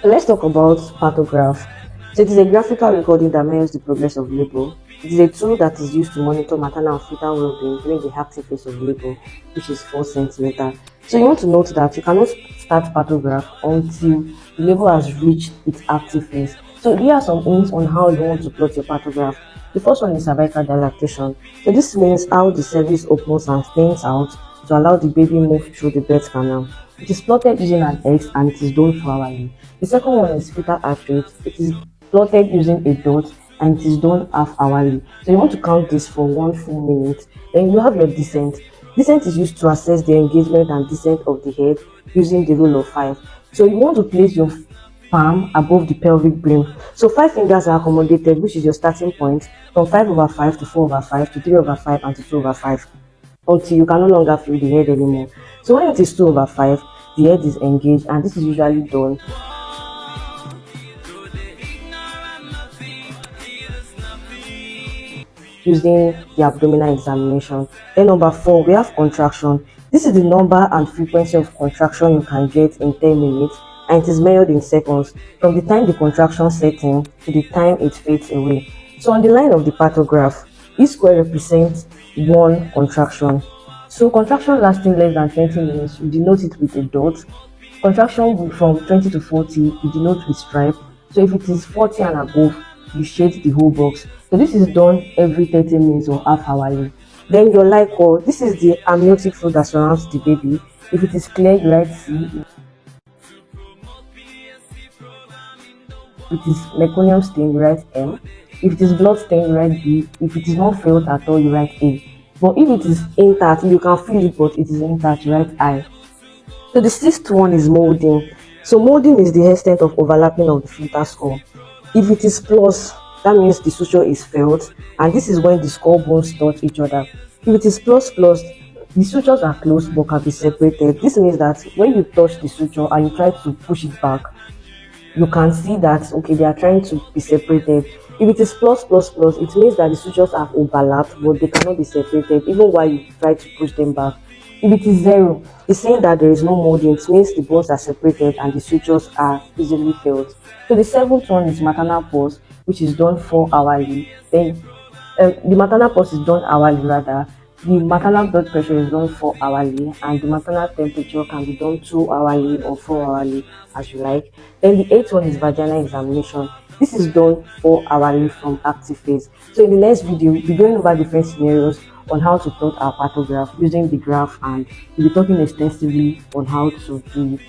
So let's talk about patograph. So it is a graphical recording that measures the progress of labor. It is a tool that is used to monitor maternal and fetal well-being during the active phase of labor, which is 4 centimeter. So you want to note that you cannot start patograph until the labor has reached its active phase. So here are some hints on how you want to plot your patograph. The first one is cervical dilatation. So this means how the cervix opens and thins out to allow the baby move through the birth canal. It is plotted using an X and it is done hourly. The second one is fetal heart rate. It is plotted using a dot and it is done half hourly. So you want to count this for 1 full minute. Then you have your descent. Descent is used to assess the engagement and descent of the head using the rule of 5. So you want to place your palm above the pelvic brim. So 5 fingers are accommodated, which is your starting point, from 5/5 to 4/5 to 3/5 and to 2/5 until you can no longer feel the head anymore. So when it is 2/5, the head is engaged, and this is usually done using the abdominal examination. Then number 4, we have contraction. This is the number and frequency of contraction you can get in 10 minutes, and it is measured in seconds from the time the contraction sets in to the time it fades away. So on the line of the patograph, each square represents 1 contraction. So contraction lasting less than 20 minutes, you denote it with a dot. Contraction from 20 to 40, you denote with stripe. So if it is 40 and above, you shade the whole box. So this is done every 30 minutes or half hourly. Then your liquor, this is the amniotic fluid that surrounds the baby. If it is clear, you write C. If it is meconium stain, you write M. If it is blood stain, you write B. If it is not felt at all, you write A. But if it is intact, you can feel it, but it is intact, you write I. So the 6th one is molding. So molding is the extent of overlapping of the filter skull. If it is plus, that means the suture is felt, and this is when the skull bones touch each other. If it is plus plus, the sutures are close but can be separated. This means that when you touch the suture and you try to push it back, you can see that okay, they are trying to be separated. If it is plus plus plus, it means that the sutures have overlapped but they cannot be separated even while you try to push them back. If it is 0, it's saying that there is no molding. It means the bones are separated and the sutures are easily felt. So the 7th one is maternal pulse, which is done 4 hourly. Then the maternal pulse is done hourly rather. The maternal blood pressure is done 4 hourly, and the maternal temperature can be done 2 hourly or 4 hourly as you like. Then the 8th one is vaginal examination. This is done 4 hourly from active phase. So in the next video, we'll be going over different scenarios on how to plot our patograph using the graph, and we'll be talking extensively on how to do it.